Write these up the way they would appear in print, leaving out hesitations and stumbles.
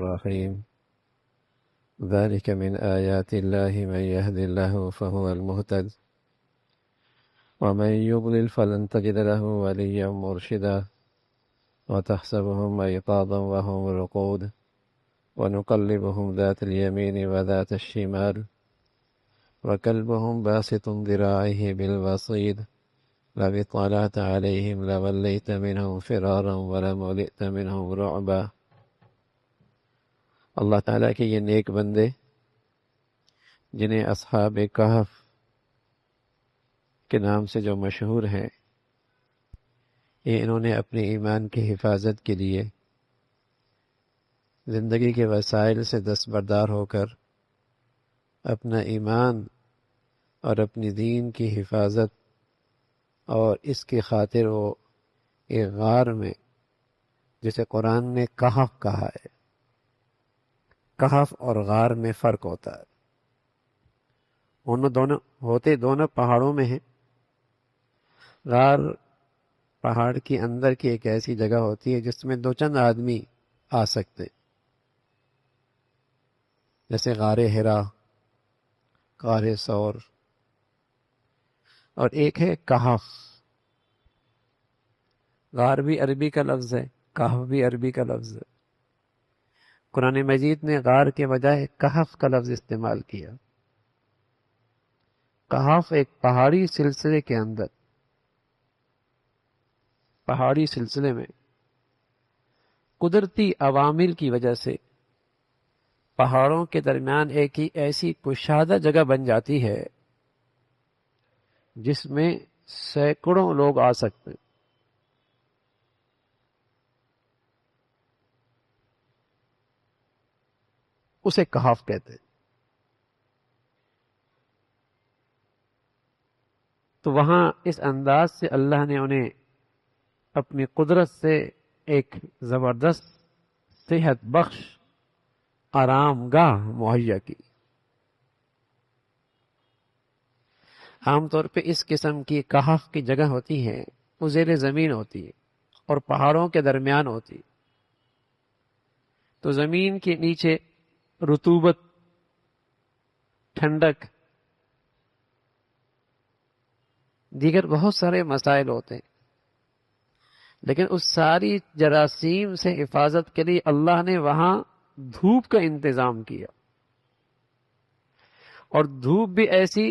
الرحيم ذلك من آيات الله من يهد الله فهو المهتد ومن يضلل فلن تجد له وليا مرشدا وتحسبهم أيقاظا وهم رقود ونقلبهم ذات اليمين وذات الشمال وكلبهم باسط ذراعه بالوصيد لو اطلعت عليهم لوليت منهم فرارا ولملئت منهم رعبا۔ اللہ تعالیٰ کے یہ نیک بندے جنہیں اصحاب کہف کے نام سے جو مشہور ہیں، یہ انہوں نے اپنے ایمان کی حفاظت کے لیے زندگی کے وسائل سے دستبردار ہو کر اپنا ایمان اور اپنی دین کی حفاظت اور اس کی خاطر وہ ایک غار میں، جسے قرآن نے کہف کہا ہے، کہف اور غار میں فرق ہوتا ہے، دونوں پہاڑوں میں ہیں۔ غار پہاڑ کی اندر کی ایک ایسی جگہ ہوتی ہے جس میں دو چند آدمی آ سکتے، جیسے غار ہرا، غار ثور، اور ایک ہے کہف۔ غار بھی عربی کا لفظ ہے، کہف بھی عربی کا لفظ ہے۔ قرآن مجید نے غار کے بجائے کہف کا لفظ استعمال کیا۔ کہف ایک پہاڑی سلسلے کے اندر، پہاڑی سلسلے میں قدرتی عوامل کی وجہ سے پہاڑوں کے درمیان ایک ہی ایسی کشادہ جگہ بن جاتی ہے جس میں سینکڑوں لوگ آ سکتے ہیں۔ اسے کہف کہتے ہیں۔ تو وہاں اس انداز سے اللہ نے انہیں اپنی قدرت سے ایک زبردست صحت بخش آرام گاہ مہیا کی۔ عام طور پہ اس قسم کی کہف کی جگہ ہوتی ہے وہ زیر زمین ہوتی ہے اور پہاڑوں کے درمیان ہوتی ہے، تو زمین کے نیچے رطوبت، ٹھنڈک، دیگر بہت سارے مسائل ہوتے ہیں، لیکن اس ساری جراثیم سے حفاظت کے لیے اللہ نے وہاں دھوپ کا انتظام کیا، اور دھوپ بھی ایسی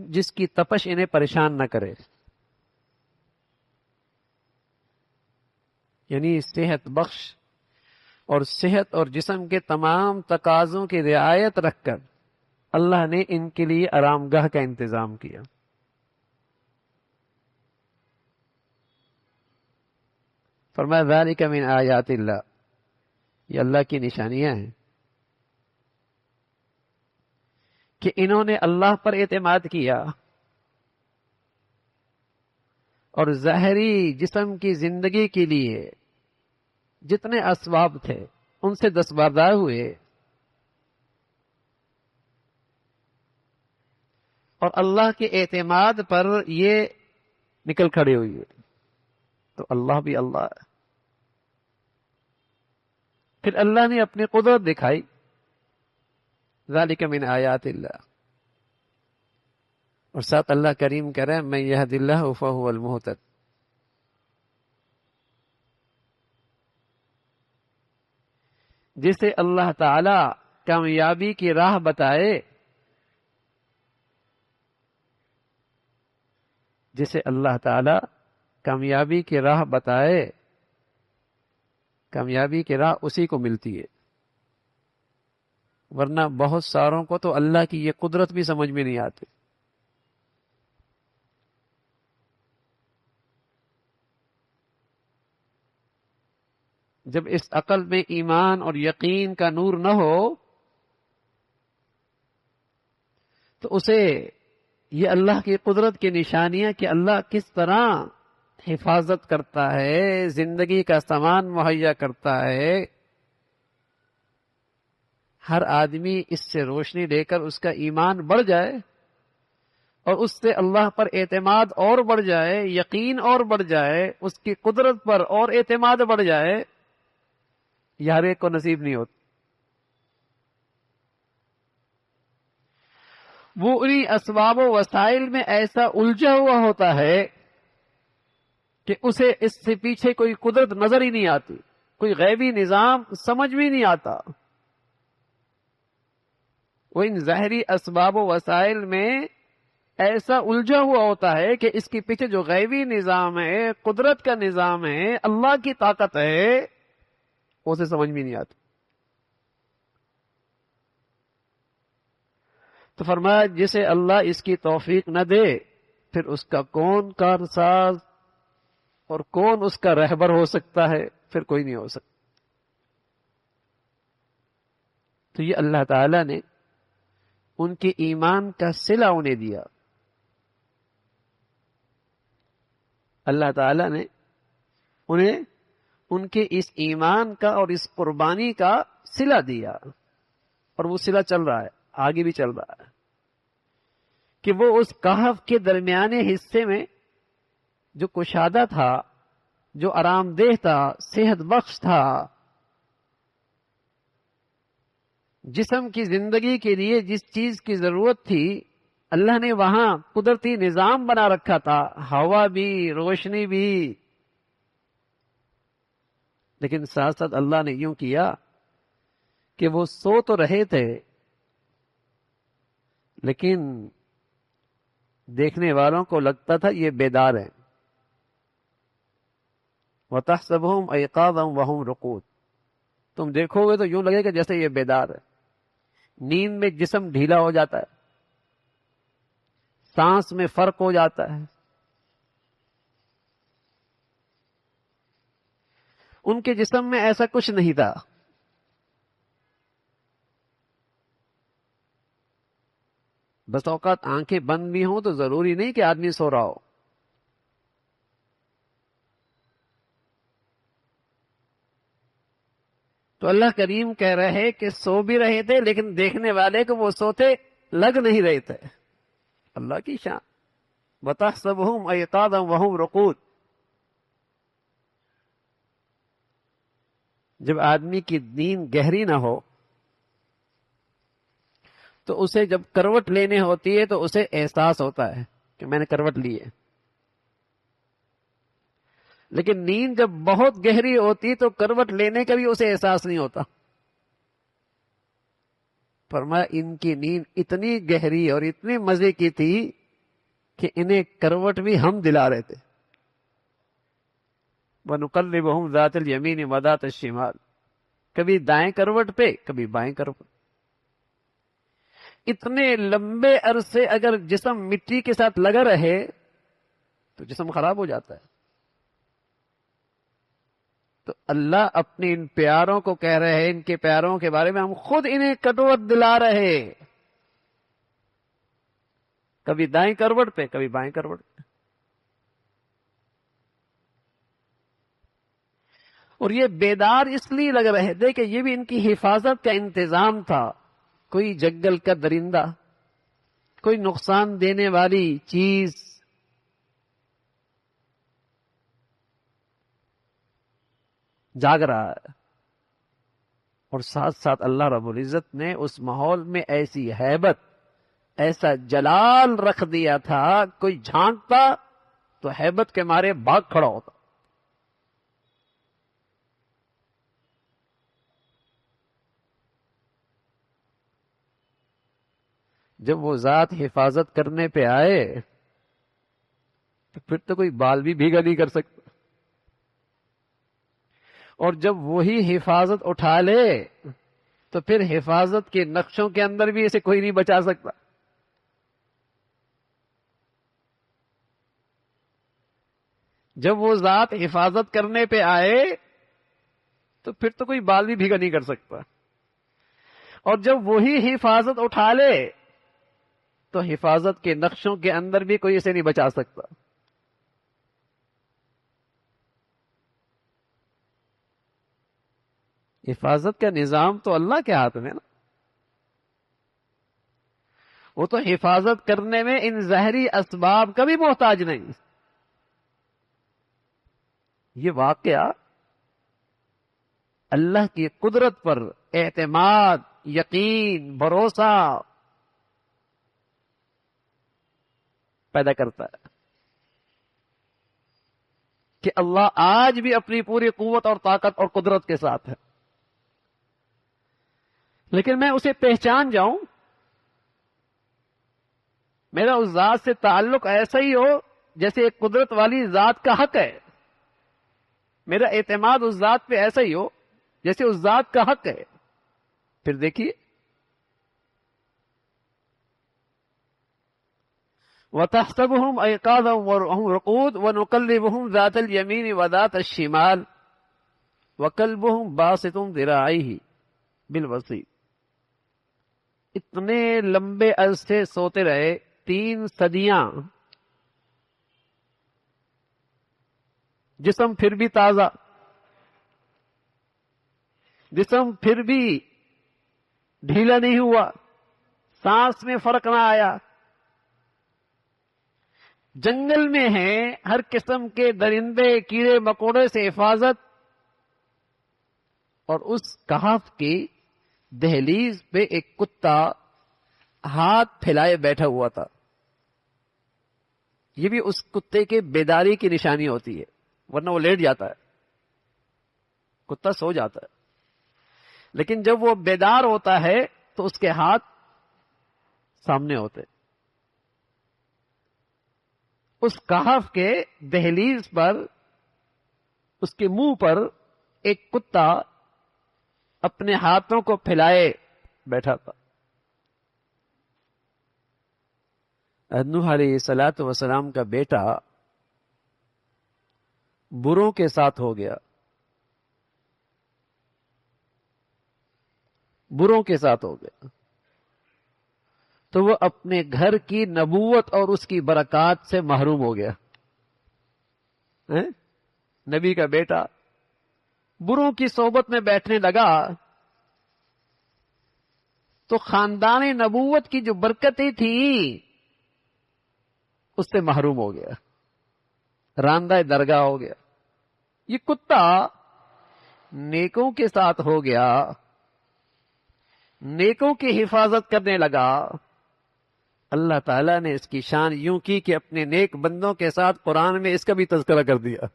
جس کی تپش انہیں پریشان نہ کرے، یعنی صحت بخش اور صحت اور جسم کے تمام تقاضوں کی رعایت رکھ کر اللہ نے ان کے لیے آرام گاہ کا انتظام کیا۔ فرمایا ذالک من آیات اللہ، یہ اللہ کی نشانیاں ہیں کہ انہوں نے اللہ پر اعتماد کیا اور ظاہری جسم کی زندگی کے لیے جتنے اسباب تھے ان سے دستبردار ہوئے، اور اللہ کے اعتماد پر یہ نکل کھڑے ہوئے، تو اللہ بھی اللہ ہے۔ پھر اللہ نے اپنی قدرت دکھائی، ذالک من آیات اللہ، اور ساتھ اللہ کریم کہہ رہے ہیں من یہد اللہ فہو المہتد۔ جسے اللہ تعالی کامیابی کی راہ بتائے، جسے اللہ تعالی کامیابی کی راہ بتائے، کامیابی کی راہ اسی کو ملتی ہے، ورنہ بہت ساروں کو تو اللہ کی یہ قدرت بھی سمجھ میں نہیں آتی۔ جب اس عقل میں ایمان اور یقین کا نور نہ ہو تو اسے یہ اللہ کی قدرت کی نشانیاں کہ اللہ کس طرح حفاظت کرتا ہے، زندگی کا سامان مہیا کرتا ہے، ہر آدمی اس سے روشنی لے کر اس کا ایمان بڑھ جائے اور اس سے اللہ پر اعتماد اور بڑھ جائے، یقین اور بڑھ جائے، اس کی قدرت پر اور اعتماد بڑھ جائے، یہ ہر ایک کو نصیب نہیں ہوتا۔ وہ انہی اسباب و وسائل میں ایسا الجھا ہوا ہوتا ہے کہ اسے اس سے پیچھے کوئی قدرت نظر ہی نہیں آتی، کوئی غیبی نظام سمجھ بھی نہیں آتا. وہ ان ظاہری اسباب و وسائل میں ایسا الجھا ہوا ہوتا ہے کہ اس کے پیچھے جو غیبی نظام ہے، قدرت کا نظام ہے، اللہ کی طاقت ہے، اسے سمجھ بھی نہیں آتی. تو فرمایا جسے اللہ اس کی توفیق نہ دے پھر اس کا کون کارساز اور کون اس کا رہبر ہو سکتا ہے؟ پھر کوئی نہیں ہو سکتا. تو یہ اللہ تعالی نے ان کے ایمان کا صلہ انہیں دیا. اللہ تعالی نے انہیں ان کے اس ایمان کا اور اس قربانی کا صلہ دیا، اور وہ صلہ چل رہا ہے، آگے بھی چل رہا ہے، کہ وہ اس کہف کے درمیانے حصے میں جو کشادہ تھا، جو آرام دہ تھا، صحت بخش تھا، جسم کی زندگی کے لیے جس چیز کی ضرورت تھی اللہ نے وہاں قدرتی نظام بنا رکھا تھا، ہوا بھی، روشنی بھی. لیکن ساتھ ساتھ اللہ نے یوں کیا کہ وہ سو تو رہے تھے لیکن دیکھنے والوں کو لگتا تھا یہ بیدار ہیں. وَتَحْسَبُهُمْ أَيْقَاظًا وَهُمْ رُقُودٌ، تم دیکھو گے تو یوں لگے کہ جیسے یہ بیدار ہے. نیند میں جسم ڈھیلا ہو جاتا ہے، سانس میں فرق ہو جاتا ہے. ان کے جسم میں ایسا کچھ نہیں تھا. بس اوقات آنکھیں بند بھی ہوں تو ضروری نہیں کہ آدمی سو رہا ہو. تو اللہ کریم کہہ رہے کہ سو بھی رہے تھے لیکن دیکھنے والے کو وہ سوتے لگ نہیں رہے تھے. اللہ کی شان. وَتَحْسَبُهُمْ أَيْقَاظًا وَهُمْ رُقُودٌ. جب آدمی کی نیند گہری نہ ہو تو اسے جب کروٹ لینے ہوتی ہے تو اسے احساس ہوتا ہے کہ میں نے کروٹ لی ہے. لیکن نیند جب بہت گہری ہوتی تو کروٹ لینے کا بھی اسے احساس نہیں ہوتا. فرمایا ان کی نیند اتنی گہری اور اتنی مزے کی تھی کہ انہیں کروٹ بھی ہم دلا رہے تھے. وَنُقَلِّبُهُمْ ذَاتَ الْيَمِينِ وَذَاتَ الشِّمَالِ، کبھی دائیں کروٹ پہ کبھی بائیں کروٹ. اتنے لمبے عرصے اگر جسم مٹی کے ساتھ لگا رہے تو جسم خراب ہو جاتا ہے. تو اللہ اپنے ان پیاروں کو کہہ رہے ہیں، ان کے پیاروں کے بارے میں ہم خود انہیں کروٹ دلا رہے، کبھی دائیں کروٹ پہ کبھی بائیں کروٹ پہ. اور یہ بیدار اس لیے لگ رہے تھے کہ یہ بھی ان کی حفاظت کا انتظام تھا. کوئی جنگل کا درندہ، کوئی نقصان دینے والی چیز جاگ رہا ہے. اور ساتھ ساتھ اللہ رب العزت نے اس ماحول میں ایسی ہیبت، ایسا جلال رکھ دیا تھا، کوئی جھانکتا تو ہیبت کے مارے بھاگ کھڑا ہوتا. جب وہ ذات حفاظت کرنے پہ آئے تو پھر تو کوئی بال بھی بھیگا نہیں کر سکتا. اور جب وہی حفاظت اٹھا لے تو پھر حفاظت کے نقشوں کے اندر بھی اسے کوئی نہیں بچا سکتا. جب وہ ذات حفاظت کرنے پہ آئے تو پھر تو کوئی بال بھی بھیگا نہیں کر سکتا. اور جب وہی حفاظت اٹھا لے تو حفاظت کے نقشوں کے اندر بھی کوئی اسے نہیں بچا سکتا. حفاظت کا نظام تو اللہ کے ہاتھ میں نا. وہ تو حفاظت کرنے میں ان ظاہری اسباب کا بھی محتاج نہیں. یہ واقعہ اللہ کی قدرت پر اعتماد، یقین، بھروسہ پیدا کرتا ہے کہ اللہ آج بھی اپنی پوری قوت اور طاقت اور قدرت کے ساتھ ہے، لیکن میں اسے پہچان جاؤں، میرا اس ذات سے تعلق ایسا ہی ہو جیسے ایک قدرت والی ذات کا حق ہے، میرا اعتماد اس ذات پہ ایسا ہی ہو جیسے اس ذات کا حق ہے، پھر دیکھیے وَتَحْسَبُهُمْ أَيْقَاظًا وَهُمْ رُقُودٌ وَنُقَلِّبُهُمْ ذَاتَ الْيَمِينِ وَذَاتَ الشِّمَالِ وَكَلْبُهُمْ بَاسِطٌ ذِرَاعَيْهِ بِالْوَصِيدِ۔ اتنے لمبے عرصے سوتے رہے، 3 صدیاں، جسم پھر بھی تازہ، جسم پھر بھی ڈھیلا نہیں ہوا، سانس میں فرق نہ آیا، جنگل میں ہیں ہر قسم کے درندے کیڑے مکوڑے سے حفاظت، اور اس کہف کی دہلیز پہ ایک کتا ہاتھ پھیلائے بیٹھا ہوا تھا۔ یہ بھی اس کتے کے بیداری کی نشانی ہوتی ہے، ورنہ وہ لیٹ جاتا ہے، کتا سو جاتا ہے، لیکن جب وہ بیدار ہوتا ہے تو اس کے ہاتھ سامنے ہوتے۔ اس کہف کے دہلیز پر اس کے منہ پر ایک کتا اپنے ہاتھوں کو پھیلائے بیٹھا تھا۔ نوح علیہ الصلوۃ والسلام کا بیٹا بروں کے ساتھ ہو گیا، بروں کے ساتھ ہو گیا، تو وہ اپنے گھر کی نبوت اور اس کی برکات سے محروم ہو گیا۔ نبی کا بیٹا بروں کی صحبت میں بیٹھنے لگا تو خاندان نبوت کی جو برکتیں تھیں اس سے محروم ہو گیا، راندہ درگاہ ہو گیا۔ یہ کتا نیکوں کے ساتھ ہو گیا، نیکوں کی حفاظت کرنے لگا، اللہ تعالیٰ نے اس کی شان یوں کی کہ اپنے نیک بندوں کے ساتھ قرآن میں اس کا بھی تذکرہ کر دیا۔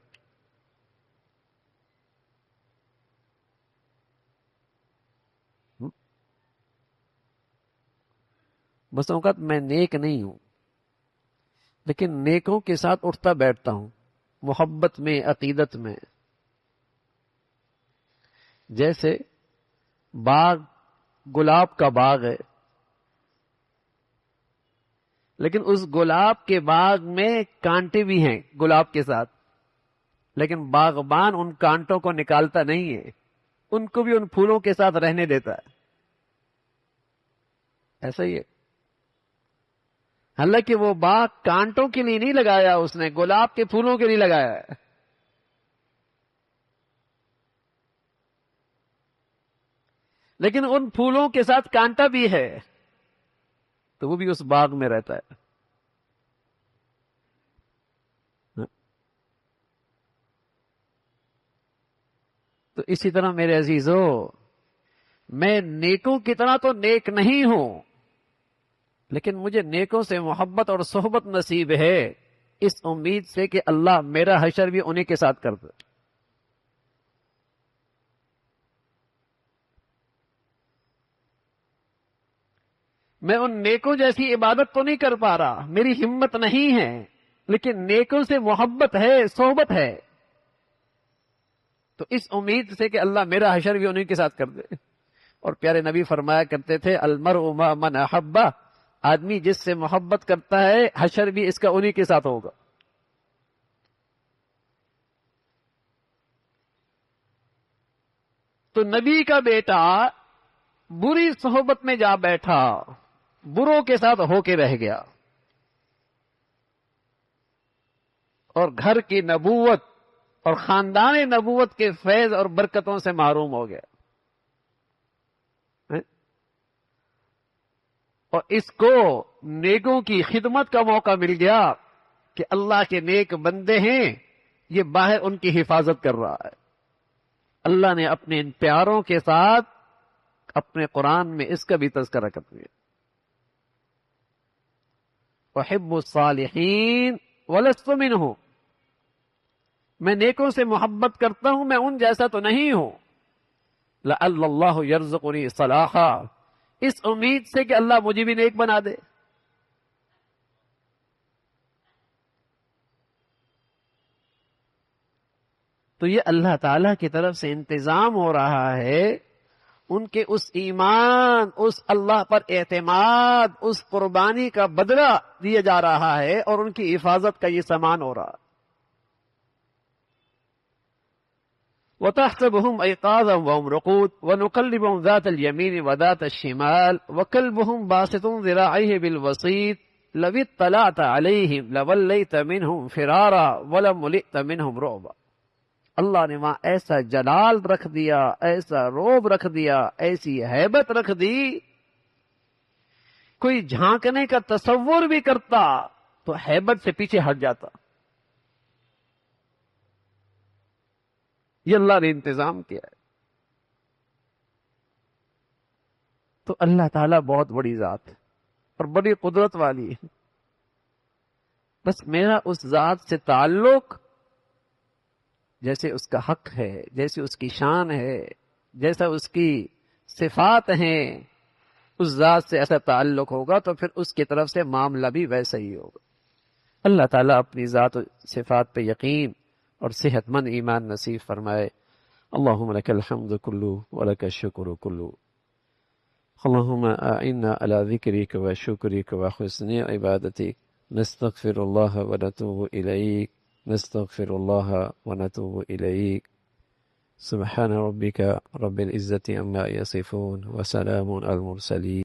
بس اوقات میں نیک نہیں ہوں، لیکن نیکوں کے ساتھ اٹھتا بیٹھتا ہوں، محبت میں، عقیدت میں۔ جیسے باغ گلاب کا باغ ہے، لیکن اس گلاب کے باغ میں کانٹے بھی ہیں گلاب کے ساتھ، لیکن باغبان ان کانٹوں کو نکالتا نہیں ہے، ان کو بھی ان پھولوں کے ساتھ رہنے دیتا ہے۔ ایسا ہی ہے، حالانکہ وہ باغ کانٹوں کے لیے نہیں لگایا، اس نے گلاب کے پھولوں کے لیے لگایا ہے۔ لیکن ان پھولوں کے ساتھ کانٹا بھی ہے تو وہ بھی اس باغ میں رہتا ہے۔ تو اسی طرح میرے عزیزو، میں نیکوں کی طرح تو نیک نہیں ہوں، لیکن مجھے نیکوں سے محبت اور صحبت نصیب ہے، اس امید سے کہ اللہ میرا حشر بھی انہیں کے ساتھ کر دے۔ میں ان نیکوں جیسی عبادت تو نہیں کر پا رہا، میری ہمت نہیں ہے، لیکن نیکوں سے محبت ہے، صحبت ہے، تو اس امید سے کہ اللہ میرا حشر بھی انہیں کے ساتھ کر دے۔ اور پیارے نبی فرمایا کرتے تھے، المرء مع من احب، آدمی جس سے محبت کرتا ہے حشر بھی اس کا انہیں کے ساتھ ہوگا۔ تو نبی کا بیٹا بری صحبت میں جا بیٹھا، بروں کے ساتھ ہو کے رہ گیا، اور گھر کی نبوت اور خاندان نبوت کے فیض اور برکتوں سے محروم ہو گیا۔ اور اس کو نیکوں کی خدمت کا موقع مل گیا کہ اللہ کے نیک بندے ہیں، یہ باہر ان کی حفاظت کر رہا ہے۔ اللہ نے اپنے ان پیاروں کے ساتھ اپنے قرآن میں اس کا بھی تذکرہ کر دیا۔ احب الصالحین ولست منہم، میں نیکوں سے محبت کرتا ہوں، میں ان جیسا تو نہیں ہوں۔ لعل اللہ یرزقنی صلاحا، اس امید سے کہ اللہ مجھے بھی نیک بنا دے۔ تو یہ اللہ تعالی کی طرف سے انتظام ہو رہا ہے، ان کے اس ایمان، اس اللہ پر اعتماد، اس قربانی کا بدلہ دیا جا رہا ہے، اور ان کی حفاظت کا یہ سامان ہو رہا ہے۔ وَتَحْسَبُهُمْ أَيْقَاظًا وَهُمْ رُقُودٌ وَنُقَلِّبُهُمْ ذَاتَ الْيَمِينِ وَذَاتَ الشِّمَالِ وَكَلْبُهُمْ بَاسِطٌ ذِرَاعَيْهِ بِالْوَسِيطِ لَوِ اطَّلَعْتَ عَلَيْهِمْ لَوَلَّيْتَ مِنْهُمْ فِرَارًا وَلَمُلِئْتَ مِنْهُمْ رُعْبًا۔ اللہ نے وہاں ایسا جلال رکھ دیا، ایسا روب رکھ دیا، ایسی ہیبت رکھ دی، کوئی جھانکنے کا تصور بھی کرتا تو ہیبت سے پیچھے ہٹ جاتا۔ یہ اللہ نے انتظام کیا ہے۔ تو اللہ تعالیٰ بہت بڑی ذات ہے اور بڑی قدرت والی ہے۔ بس میرا اس ذات سے تعلق جیسے اس کا حق ہے، جیسے اس کی شان ہے، جیسا اس کی صفات ہیں، اس ذات سے ایسا تعلق ہوگا تو پھر اس کی طرف سے معاملہ بھی ویسا ہی ہوگا۔ اللہ تعالیٰ اپنی ذات و صفات پہ یقین اور صحت مند ایمان نصیب فرمائے۔ اللہم لک الحمد کلو ولک الشکر کلو، اللہم اعنا علی ذکرک و شکرک و حسن عبادتک، نستغفر اللہ و نتوب الیک، نستغفر اللہ و نتوب الیک۔ سبحان ربک رب العزة عما یصفون وسلام علی المرسلین۔